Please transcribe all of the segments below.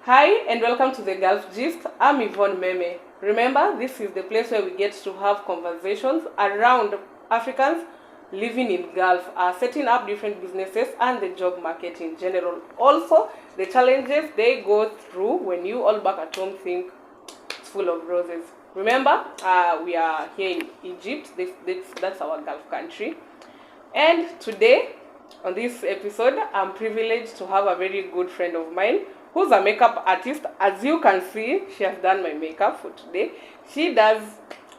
Hi and welcome to the Gulf Gist. I'm Yvonne Meme. Remember, this is the place where we get to have conversations around Africans living in Gulf, setting up different businesses and the job market in general. Also, the challenges they go through when you all back at home think it's full of roses. Remember, we are here in Egypt. That's our Gulf country. And today, on this episode, I'm privileged to have a very good friend of mine who's a makeup artist. As you can see, she has done my makeup for today. She does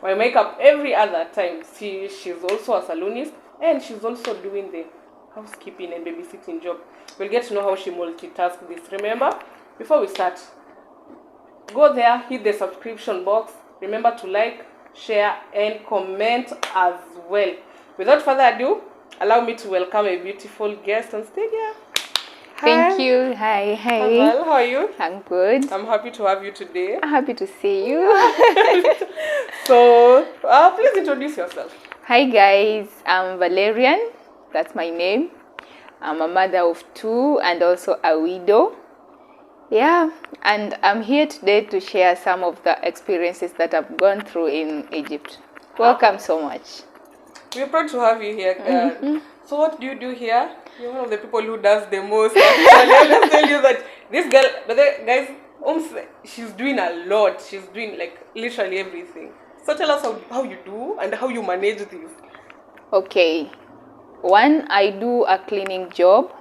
my makeup every other time. She's also a salonist and she's also doing the housekeeping and babysitting job. We'll get to know how she multitasks this. Remember, before we start, go there, hit the subscription box. Remember to like, share, and comment as well. Without further ado, allow me to welcome a beautiful guest on stage here. Thank you. Hi. Well, how are you? I'm good. I'm happy to have you today. I'm happy to see you. So, please introduce yourself. Hi guys, I'm Vallerian. That's my name. I'm a mother of 2 and also a widow. Yeah, and I'm here today to share some of the experiences that I've gone through in Egypt. Welcome so much. We're proud to have you here. So what do you do here? You're one of the people who does the most. Let's tell you that this girl, guys, she's doing a lot. She's doing like literally everything. So tell us how you do and how you manage this. Okay. One, I do a cleaning job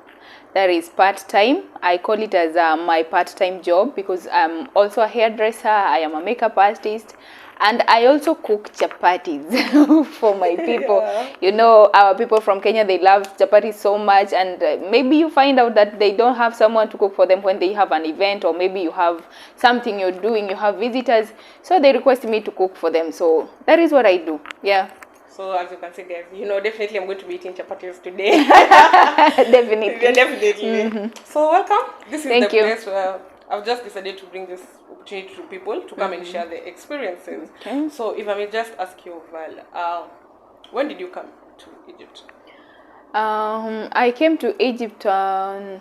that is part-time. I call it as my part-time job because I'm also a hairdresser. I am a makeup artist. And I also cook chapatis for my people. Yeah. You know, our people from Kenya, they love chapatis so much. And maybe you find out that they don't have someone to cook for them when they have an event. Or maybe you have something you're doing, you have visitors. So they request me to cook for them. So that is what I do. Yeah. So as you can see, guys, you know, definitely I'm going to be eating chapatis today. Definitely. Yeah, definitely. So welcome. This is the place where I've just decided to bring this opportunity to people to come and share their experiences. Okay. So if I may just ask you, Val, when did you come to Egypt? I came to Egypt on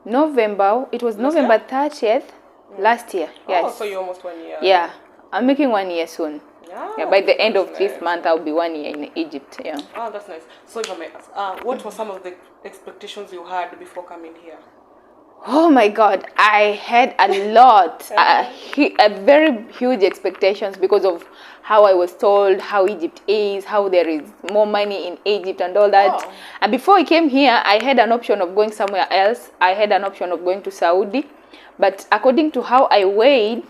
November. It was November 30th last year. Yes. Oh, so you're almost 1 year. Yeah, I'm making 1 year soon. Yeah, by the end of this month, I'll be 1 year in Egypt. Yeah. Oh, that's nice. So if I may ask, what were some of the expectations you had before coming here? Oh my God, I had a lot, a very huge expectations because of how I was told how Egypt is, how there is more money in Egypt and all that. Oh. And before I came here, I had an option of going somewhere else. I had an option of going to Saudi. But according to how I weighed,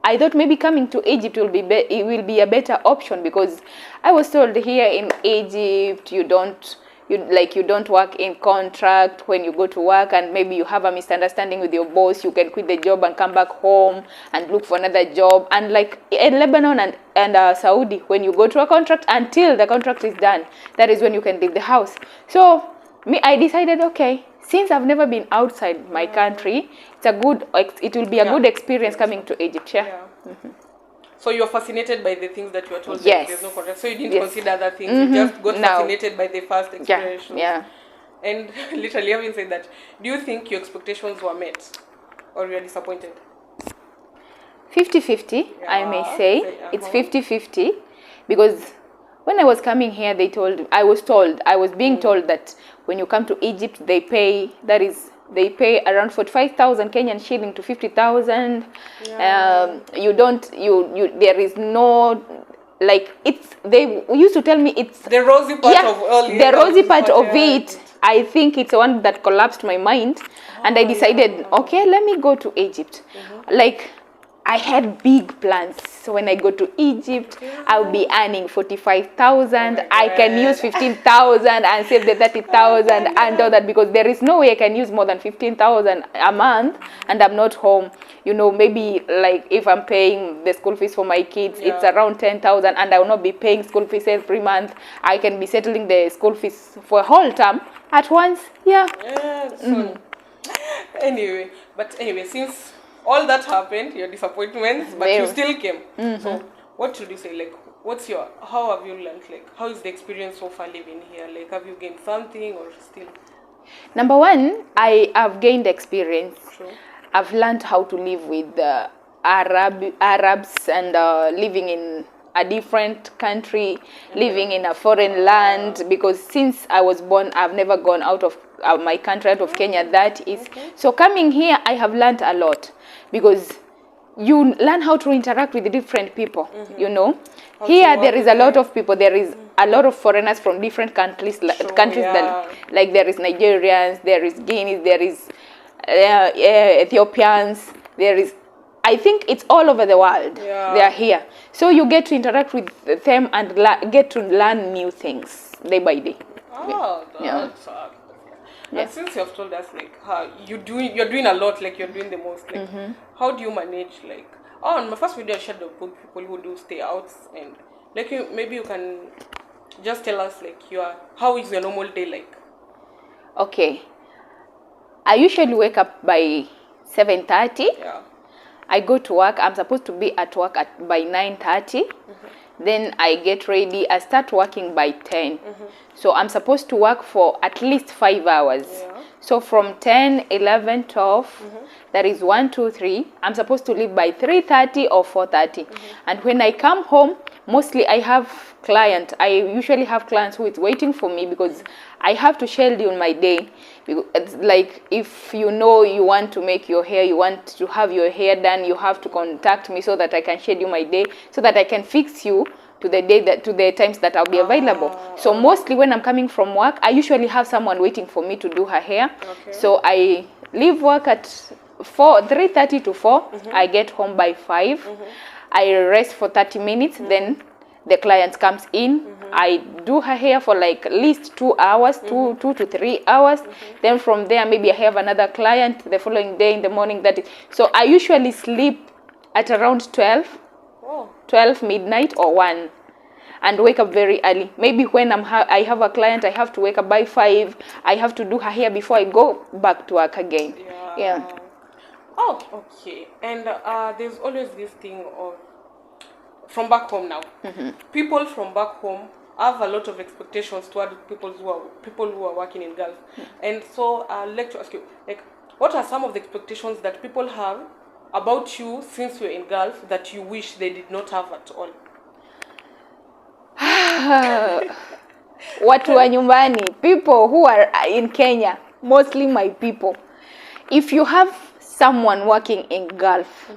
I thought maybe coming to Egypt will be a better option because I was told here in Egypt you don't work in contract when you go to work, and maybe you have a misunderstanding with your boss, you can quit the job and come back home and look for another job. And like in Lebanon and Saudi, when you go to a contract until the contract is done, that is when you can leave the house. So I decided, okay, since I've never been outside my country, it will be a good experience coming to Egypt. Yeah. So you're fascinated by the things that you were told yes. that there's no contract. So you didn't consider other things. You just got fascinated by the first experience. Yeah. And literally having said that, do you think your expectations were met or you were disappointed? 50-50, I may say. It's 50-50 because when I was coming here, I was being told that when you come to Egypt, they pay around 45,000 Kenyan shilling to 50,000. Yeah. There is no, they used to tell me it's the rosy part of all. The rosy part of it. I think it's one that collapsed my mind, and I decided, okay, let me go to Egypt. I had big plans. So when I go to Egypt, I'll be earning 45,000. I can use 15,000 and save the 30,000 and all that, because there is no way I can use more than 15,000 a month and I'm not home. You know, maybe like if I'm paying the school fees for my kids, it's around 10,000, and I will not be paying school fees every month. I can be settling the school fees for a whole term at once. Yeah. Anyway, since all that happened, your disappointments, but you still came. So what should you say? Like, how have you learned? Like, how is the experience so far living here? Like, have you gained something or still? Number one, I have gained experience. True. I've learned how to live with Arabs and living in a different country, living in a foreign land, because since I was born, I've never gone out of my country, out of Kenya, that is. So coming here, I have learned a lot, because you learn how to interact with different people, you know. Here there is a lot of people, there is a lot of foreigners from different countries, that, like there is Nigerians, there is Guineas, there is Ethiopians, there is, I think it's all over the world. They are here. So you get to interact with them and get to learn new things day by day. Oh, that's and since you have told us like how you're doing a lot, like you're doing the most, like how do you manage, like on my first video I shared the people who do stay outs, and like maybe you can just tell us like how is your normal day like? Okay, I usually wake up by 7:30. I go to work. I'm supposed to be at work by 9:30. Then I get ready. I start working by 10. So I'm supposed to work for at least 5 hours. So from 10, 11, 12, that is 1, 2, 3. I'm supposed to leave by 3:30 or 4:30. And when I come home, mostly I have clients. I usually have clients who is waiting for me, because I have to schedule my day. It's like if you know you want to make your hair, you want to have your hair done, you have to contact me so that I can schedule my day, so that I can fix you to the day to the times that I'll be available. So mostly when I'm coming from work, I usually have someone waiting for me to do her hair. So I leave work at 3:30 to 4. I get home by 5. I rest for 30 minutes. Then the client comes in. I do her hair for like at least 2 hours, 2 to 3 hours. Then from there, maybe I have another client the following day in the morning. So I usually sleep at around 12 midnight or 1, and wake up very early. Maybe when I have a client, I have to wake up by 5. I have to do her hair before I go back to work again. Oh, okay. And there's always this thing of from back home now. People from back home have a lot of expectations toward people who are working in Gulf. And so I'd like to ask you, like, what are some of the expectations that people have about you since you're in Gulf that you wish they did not have at all? Watu wa nyumbani, people who are in Kenya, mostly my people. If you have someone working in Gulf,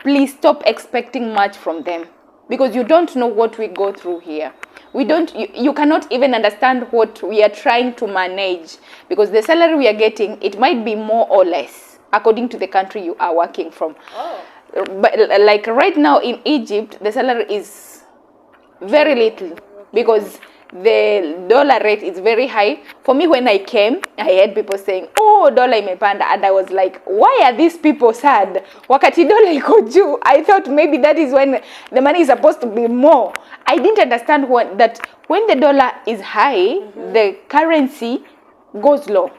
please stop expecting much from them, because you don't know what we go through here. You cannot even understand what we are trying to manage, because the salary we are getting, it might be more or less according to the country you are working from. But like right now in Egypt, the salary is very little, because the dollar rate is very high. For me, when I came, I heard people saying, oh, dollar imepanda, and I was like, why are these people sad? Wakati dollar iko juu. I thought maybe that is when the money is supposed to be more. I didn't understand that when the dollar is high, the currency goes low.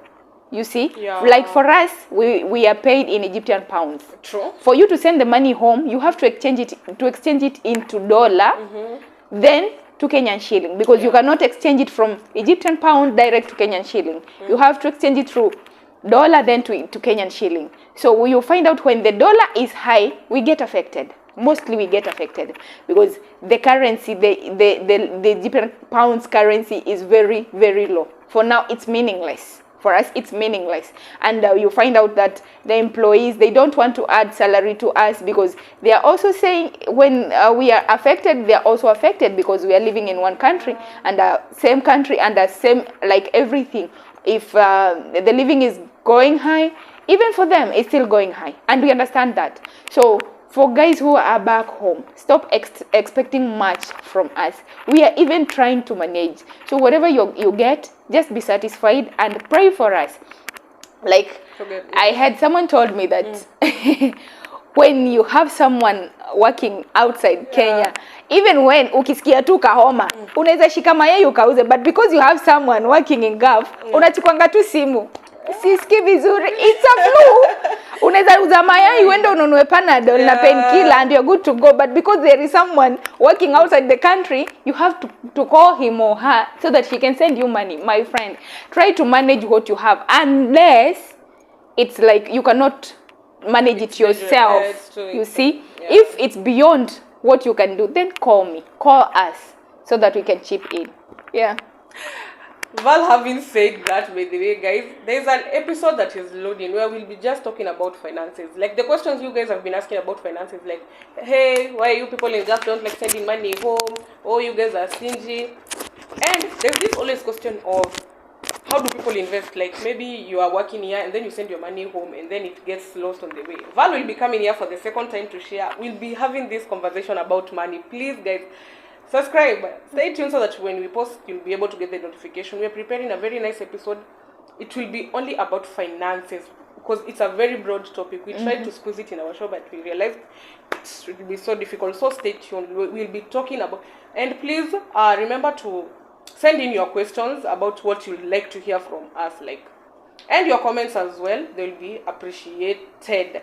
You see, like for us, we are paid in Egyptian pounds. True. For you to send the money home, you have to exchange it into dollar, then to Kenyan shilling, because you cannot exchange it from Egyptian pound direct to Kenyan shilling. You have to exchange it through dollar, then to Kenyan shilling. So you find out when the dollar is high, we get affected. Mostly we get affected because the currency, the Egyptian pounds currency is very, very low. For now, it's meaningless. For us, it's meaningless. And you find out that the employees, they don't want to add salary to us, because they are also saying when we are affected, they are also affected, because we are living in one country and same country and the same, like everything. If the living is going high, even for them, it's still going high. And we understand that. So for guys who are back home, stop expecting much from us. We are even trying to manage. So whatever you get, just be satisfied and pray for us. Like, I had someone told me that when you have someone working outside Kenya, even when ukisikia tu kahoma, unaweza shika mayai ukauze, but because you have someone working in Gulf, unachukwanga tu simu. Siski vizuri, it's a flu. Unaweza uza mayai uende ununue Panadol na painkiller and you're good to go, but because there is someone working outside the country, you have to call him or her so that he can send you money. My friend, try to manage what you have, unless it's like you cannot manage it yourself. It's true. You see, Yeah. if it's beyond what you can do, then call us, so that we can chip in. Yeah. Well, having said that, by the way, guys, there's an episode that is loading where we'll be just talking about finances. Like the questions you guys have been asking about finances, like, hey, why you people in Gulf don't like sending money home? Oh, you guys are stingy. And there's this always question of how do people invest? Like maybe you are working here and then you send your money home and then it gets lost on the way. Val will be coming here for the second time to share. We'll be having this conversation about money. Please, guys, subscribe, stay tuned so that when we post, you'll be able to get the notification. We're preparing a very nice episode. It will be only about finances because it's a very broad topic. We tried to squeeze it in our show, but we realized it will be so difficult. So stay tuned. We'll be talking about, and please remember to send in your questions about what you'd like to hear from us, and your comments as well. They'll be appreciated.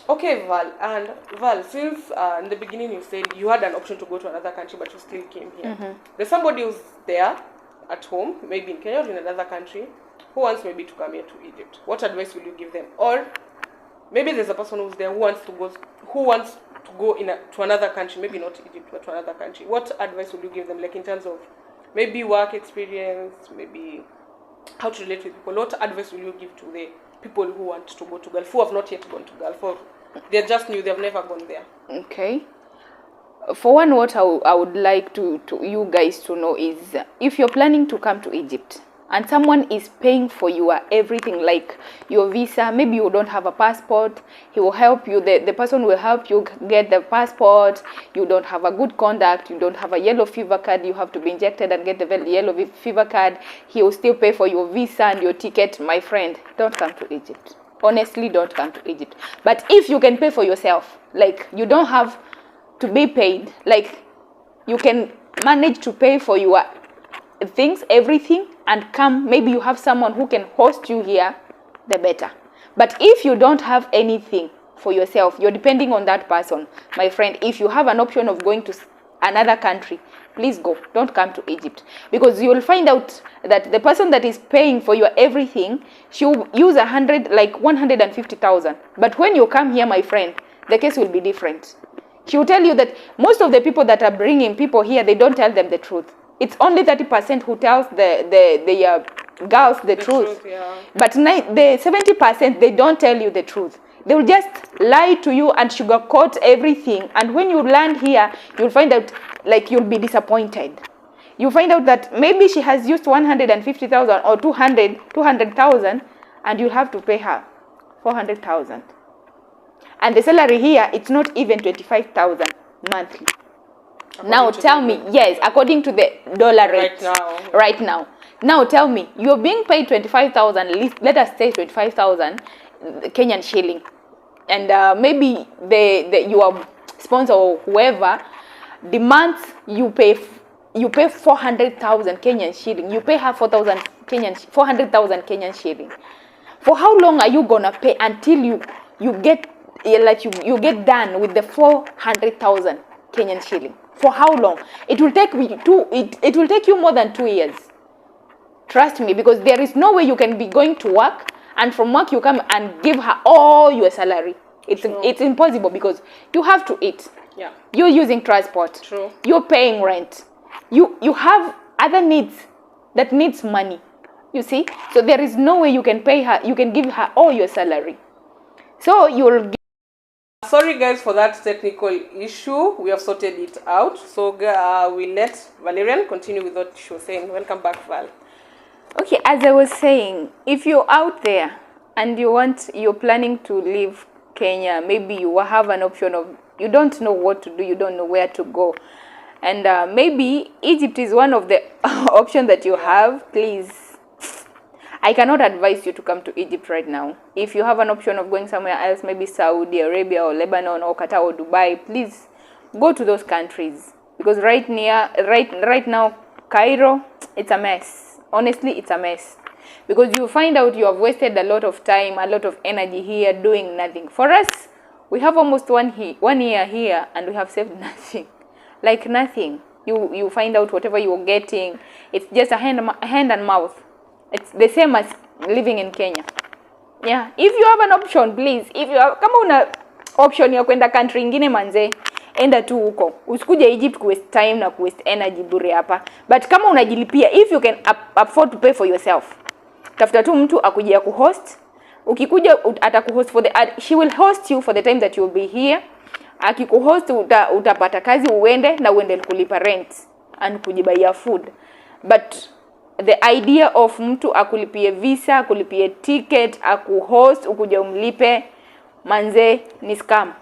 Okay, Val, since in the beginning you said you had an option to go to another country, but you still came here. There's somebody who's there at home, maybe in Kenya or in another country, who wants maybe to come here to Egypt. What advice will you give them? Or maybe there's a person who's there who wants to go to another country, maybe not Egypt, but to another country. What advice will you give them, like in terms of maybe work experience, maybe how to relate with people? What advice will you give to the people who want to go to Gulf, who have not yet gone to Gulf, or they're just new, they've never gone there? Okay. For one, what I would like to you guys to know is, if you're planning to come to Egypt and someone is paying for your everything, like your visa, maybe you don't have a passport, he will help you, the person will help you get the passport. You don't have a good conduct, you don't have a yellow fever card, you have to be injected and get the yellow fever card, he will still pay for your visa and your ticket. My friend, don't come to Egypt. Honestly, don't come to Egypt. But if you can pay for yourself, like you don't have to be paid, like you can manage to pay for your things, everything, and come, maybe you have someone who can host you here, the better. But if you don't have anything for yourself, you're depending on that person. My friend, if you have an option of going to another country, please go. Don't come to Egypt, because you will find out that the person that is paying for your everything, she'll use 150,000. But when you come here, my friend, the case will be different. She will tell you that most of the people that are bringing people here, they don't tell them the truth. It's only 30% who tells the girls the truth. Yeah. But the 70%, they don't tell you the truth. They will just lie to you and sugarcoat everything. And when you land here, you'll find out, like, you'll be disappointed. You find out that maybe she has used 150,000 or 200,000, and you'll have to pay her 400,000. And the salary here, it's not even 25,000 monthly. Now tell me, yes, according to the dollar rate right now. Now tell me, you're being paid 25,000, let us say 25,000 Kenyan shilling, and maybe your sponsor or whoever demands you pay 400,000 Kenyan shilling. You pay her 400,000 Kenyan shilling. For how long are you gonna pay until you get you get done with the 400,000 Kenyan shilling? For how long? It will take it will take you more than 2 years. Trust me, because there is no way you can be going to work and from work you come and give her all your salary. It's impossible, because you have to eat. Yeah. You're using transport. True. You're paying rent. You have other needs that needs money. You see? So there is no way you can pay her, you can give her all your salary. So you'll. Sorry guys for that technical issue. We have sorted it out. So we let Vallerian continue with what she was saying. Welcome back, Val. Okay, as I was saying, if you're out there and you're planning to leave Kenya, maybe you have an option of, you don't know what to do, you don't know where to go, and maybe Egypt is one of the options that you have. Please, I cannot advise you to come to Egypt right now. If you have an option of going somewhere else, maybe Saudi Arabia or Lebanon or Qatar or Dubai, please go to those countries, because right now Cairo, it's a mess. Honestly, it's a mess, because you find out you have wasted a lot of time, a lot of energy here doing nothing. For us, we have almost 1 year here and we have saved nothing, like nothing. You find out whatever you're getting, it's just a hand and mouth. It's the same as living in Kenya. Yeah, if you have an option, please, if you have, kama una option ya kwenda country ingine manze, enda tu huko. Usikuje Egypt ku waste time na ku waste energy bure hapa. But kama unajilipia, if you can afford to pay for yourself, tafuta tu mtu akuje kuhost. Ukikuja atakuhost for she will host you for the time that you will be here. Akikuhost utapata kazi uende na uende kulipa rent and kujibaia food. But the idea of mtu akulipie visa, akulipie ticket, akuhost, ukuja umlipe, manze ni scam.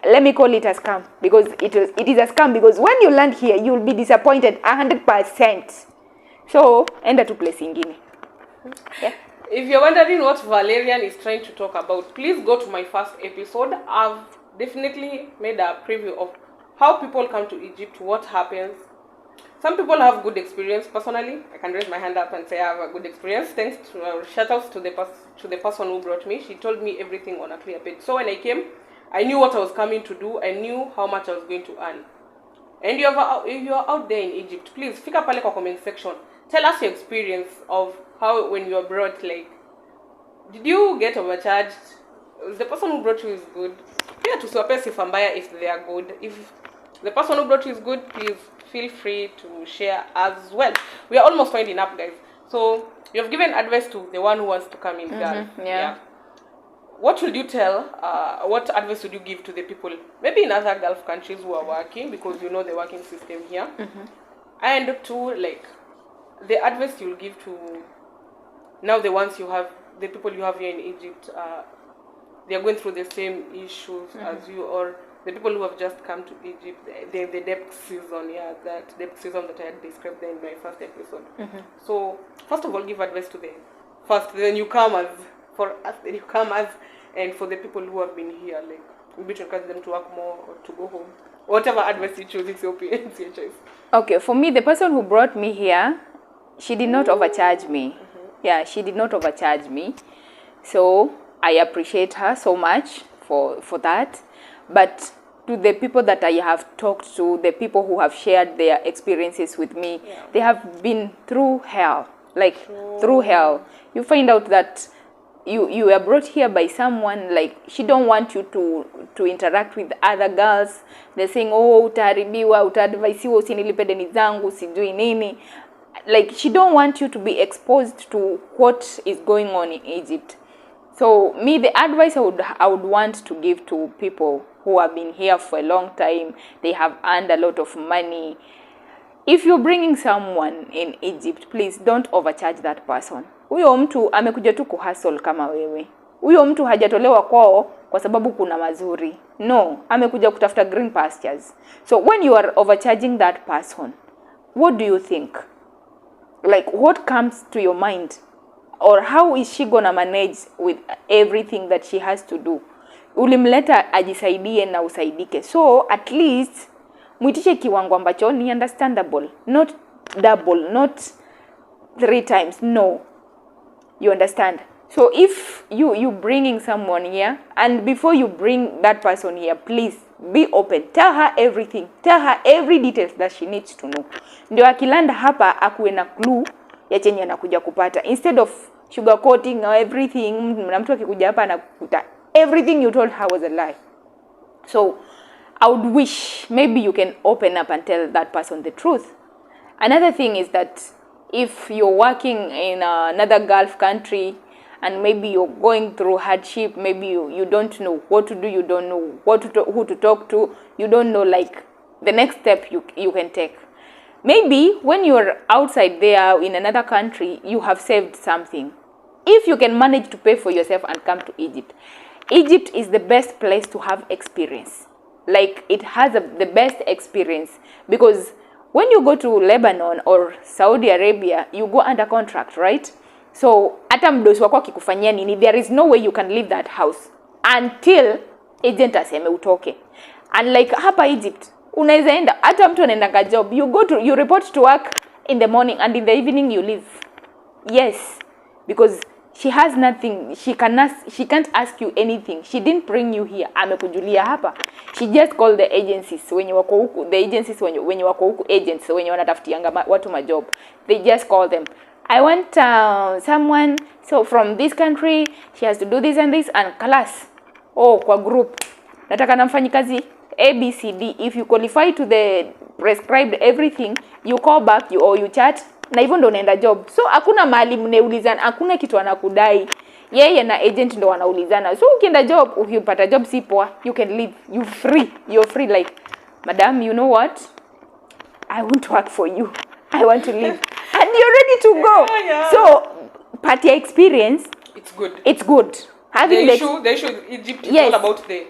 Let me call it a scam because it is a scam, because when you land here you will be disappointed 100%. So enda to place ingine. Yeah. If you're wondering what Vallerian is trying to talk about, please go to my first episode. I've definitely made a preview of how people come to Egypt, what happens. Some people have good experience. Personally, I can raise my hand up and say I have a good experience. Thanks to shout outs to the person who brought me. She told me everything on a clear page. So when I came, I knew what I was coming to do. I knew how much I was going to earn. And if you are out there in Egypt, please fika pale kwa comment section. Tell us your experience of how when you were brought, like, did you get overcharged? The person who brought you is good. Pia tusiwape sifa mbaya if they are good. If the person who brought you is good, please feel free to share as well. We are almost winding up, guys. So you have given advice to the one who wants to come in Gulf. Yeah. What would you tell? What advice would you give to the people, maybe in other Gulf countries who are working, because you know the working system here, and to like the advice you'll give to now the ones you have, the people you have here in Egypt, they are going through the same issues as you, or the people who have just come to Egypt, the debt season, that debt season that I had described there in my first episode. So first of all, give advice to the newcomers, for us the newcomers, and for the people who have been here, like maybe to encourage them to work more or to go home. Whatever advice you choose, it's your choice. Okay, for me, the person who brought me here, she did not overcharge me. Yeah, she did not overcharge me. So I appreciate her so much for that. But to the people that I have talked to, the people who have shared their experiences with me, they have been through hell. Like, through hell. You find out that you are brought here by someone, like, she don't want you to interact with other girls. They're saying, oh, utaharibiwa, utadvaisiwa, usinilipe deni zangu, sijui nini. Like, she don't want you to be exposed to what is going on in Egypt. So me, the advice I would want to give to people who have been here for a long time, they have earned a lot of money. If you're bringing someone in Egypt, please don't overcharge that person. Huyo mtu amekuja tu kuhustle kama wewe. Huyo mtu hajatolewa kwao kwa sababu kuna mazuri. No, amekuja kutafuta green pastures. So when you are overcharging that person, what do you think? Like, what comes to your mind? Or how is she gonna manage with everything that she has to do? Ulimleta ajisaidie na usaidike. So at least muitishe kiwango ambacho ni understandable, not double, not 3 times. No, you understand? So if you bringing someone here, and before you bring that person here, please be open. Tell her everything. Tell her every details that she needs to know. Ndio akilanda hapa akuwe na clue ya chenye anakuja kupata, instead of sugarcoating or everything. Na mtu akikuja hapa anakuta everything you told her was a lie. So I would wish maybe you can open up and tell that person the truth. Another thing is that if you're working in another Gulf country and maybe you're going through hardship, maybe you don't know what to do, you don't know who to talk to, you don't know like the next step you can take. Maybe when you're outside there in another country, you have saved something. If you can manage to pay for yourself and come to Egypt, Egypt is the best place to have experience. Like, it has the best experience, because when you go to Lebanon or Saudi Arabia, you go under contract, right? So hata mdosi wako akikufanyia nini, there is no way you can leave that house until agent aseme utoke. And like hapa Egypt, unaweza enda, hata mtu anaenda job, you report to work in the morning and in the evening you leave. Yes, because she has nothing, she can't ask you anything. She didn't bring you here, amekujulia hapa. She just called the agencies wenye wako huku, the agencies wenye wako huku, agents wenye wanatafutianga watu majob. They just call them, I want someone, so from this country, she has to do this and this, and class. Oh, kwa group. Nataka na mfanyikazi ABCD. If you qualify to the prescribed everything, you call back, you chat, na hivyo ndo unaenda job. So hakuna mahali mnaulizana, hakuna kitu anakudai. Yeye na agent ndo wanaulizana. So ukienda job, ukipata job si poa, you can leave. You're free like, madam, you know what? I won't work for you. I want to leave. And you're ready to go. Yeah. So, party experience, it's good. Having the issue with Egypt is all about the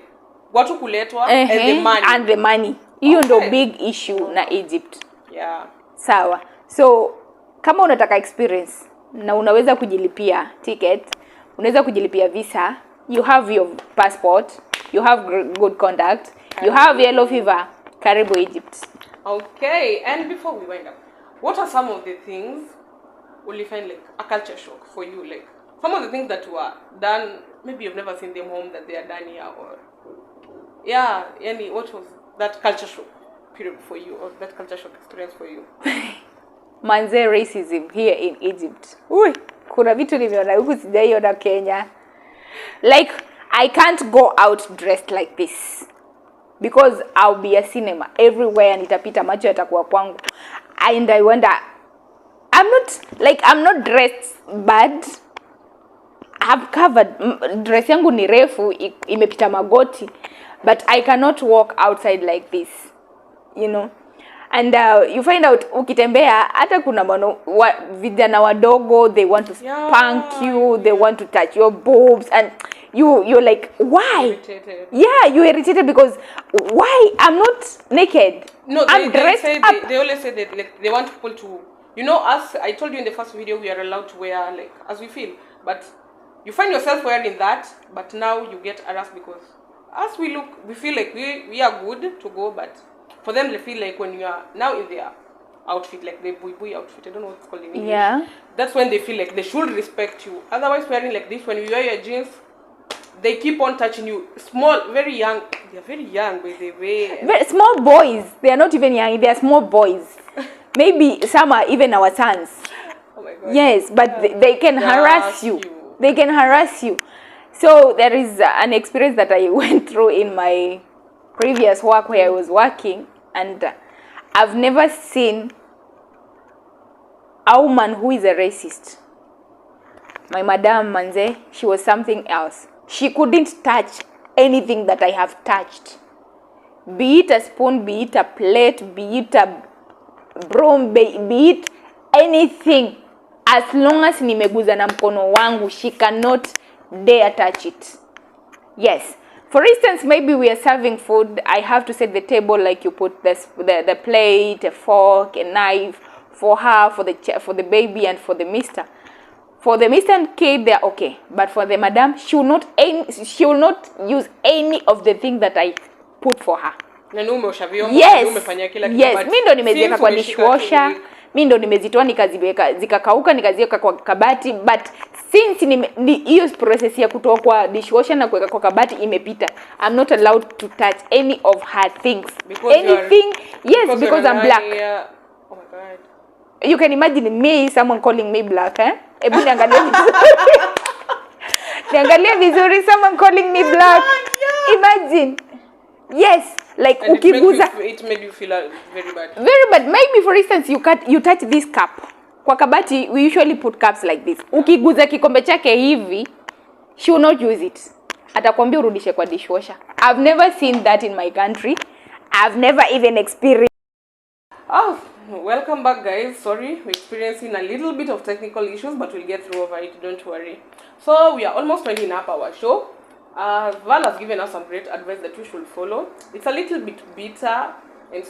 watu kuletwa and the money. Hiyo ndo big issue na Egypt. Yeah. Sawa. So, kama unataka experience na unaweza kujilipia ticket, unaweza kujilipia visa, you have your passport, you have good conduct, you have yellow fever, karibu Egypt. Okay, and before we wind up, what are some of the things will you find like a culture shock for you? Like some of the things that were done, maybe you've never seen them home that they are done here, or what was that culture shock period for you, or that culture shock experience for you? Manze, racism here in Egypt. Ui, kuna vitu nimeona huku sijaiona Kenya. Like I can't go out dressed like this. Because I'll be a cinema everywhere, nitapita macho yatakuwa kwangu. And I wonder, I'm not dressed bad. I've covered, dress yangu ni refu, imepita magoti, but I cannot walk outside like this, you know. And you find out ukitembea hata kuna vijana wadogo, they want to spank you, they want to touch your boobs, and you're like, why? Irritated. Yeah, you're irritated because why? I'm not naked. No, I'm dressed up. They always say that like, they want people to, you know, us, I told you in the first video, we are allowed to wear like as we feel, but you find yourself wearing that, but now you get harassed because as we feel like we are good to go, but for them they feel like when you are now in their outfit, like the boy outfit, I don't know what it's called in English. Yeah. That's when they feel like they should respect you. Otherwise, wearing like this, when you wear your jeans, they keep on touching you. Small, very young. They are very young by the way. Very small boys. They are not even young. They are small boys. Maybe some are even our sons. Oh my God. Yes, but they can harass you. They can harass you. So there is an experience that I went through in my previous work where I was working, and I've never seen a woman who is a racist. My madam Manze, she was something else. She couldn't touch anything that I have touched. Be it a spoon, be it a plate, be it a broom, be it anything. As long as nimeguza na mkono wangu, she cannot dare touch it. Yes. For instance, maybe we are serving food. I have to set the table like you put the plate, a fork, a knife for her, for the baby, and for the mister. For the mister and kid, they are okay. But for the madam, she will not use any of the things that I put for her. Yes. Yes. Mi ndo nimeziweka kwa dishwasher. Mi ndo nimezitoa nikaziweka zikakauka nikaziweka kwa kabati, but since hiyo process ya kutoa kwa dishwasher na kuweka kwa kabati imepita, I'm not allowed to touch any of her things. Because I'm black. Oh my God. You can imagine me, someone calling me black, eh? Ebu niangalie vizuri. Niangalie vizuri, someone calling me black. Imagine. Yes, like and it made you feel very bad. Very bad. Maybe for instance you touch this cup. Kwa kabati we usually put cups like this. Ukiguza kikombe chake hivi, she will not use it. Atakwambia urudishe kwa dishwasher. I've never seen that in my country. I've never even experienced. Oh, welcome back guys. Sorry, we're experiencing a little bit of technical issues, but we'll get through over it, don't worry. So we are almost winding up our show. Val has given us some great advice that we should follow. It's a little bit bitter, and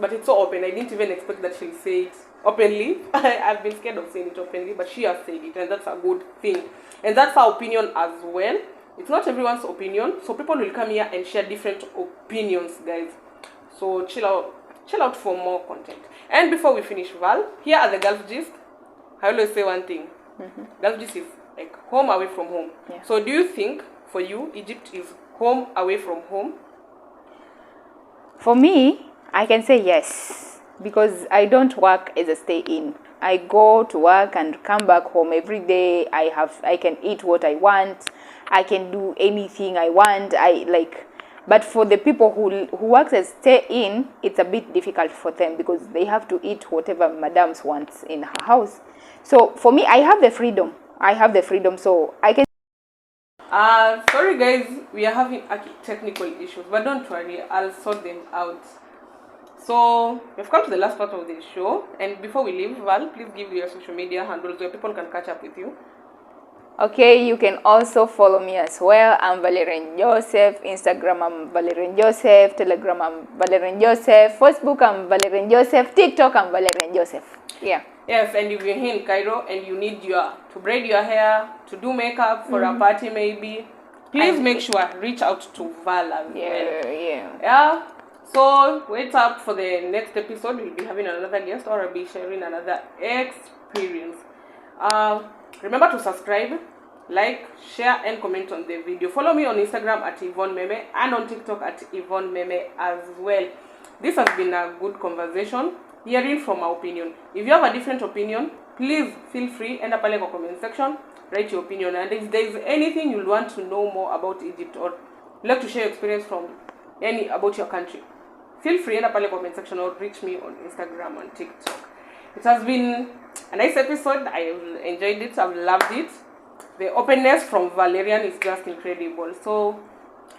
but it's so open. I didn't even expect that she'll say it openly. I've been scared of saying it openly, but she has said it, and that's a good thing. And that's her opinion as well. It's not everyone's opinion, so people will come here and share different opinions, guys. So chill out for more content. And before we finish, Val, here at the Gulf Gist, I always say one thing. Gulf Gist is like home away from home. Yeah. So do you think for you Egypt is home away from home? For me, I can say yes, because I don't work as a stay-in. I go to work and come back home every day. I can eat what I want. I can do anything I want. But for the people who works as stay in, it's a bit difficult for them because they have to eat whatever madams wants in her house. So for me, I have the freedom. So I can. Sorry guys, we are having technical issues, but don't worry, I'll sort them out. So we've come to the last part of the show, and before we leave, Val, please give your social media handles where people can catch up with you. Okay, you can also follow me as well. I'm Vallerian Joseph. Instagram, I'm Vallerian Joseph. Telegram, I'm Vallerian Joseph. Facebook, I'm Vallerian Joseph. TikTok, I'm Vallerian Joseph. Yeah. Yes, and if you're here in Cairo and you need to braid your hair, to do makeup for a party maybe, please make sure reach out to Val as well. Yeah. So wait up for the next episode. We'll be having another guest, or I'll be sharing another experience. Remember to subscribe, like, share, and comment on the video. Follow me on Instagram at Yvonne Meme and on TikTok at Yvonne Meme as well. This has been a good conversation, hearing from my opinion. If you have a different opinion, please feel free, end up in the comment section, write your opinion. And if there is anything you want to know more about Egypt, or like to share your experience from about your country, feel free, end up in the comment section, or reach me on Instagram and TikTok. It has been a nice episode. I enjoyed it. I've loved it. The openness from Vallerian is just incredible. So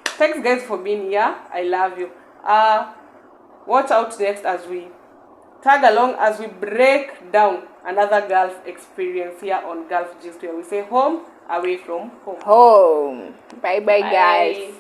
thanks guys for being here. I love you. Watch out next as we tag along, as we break down another Gulf experience here on Gulf Gist, where we say home away from home. Bye bye guys.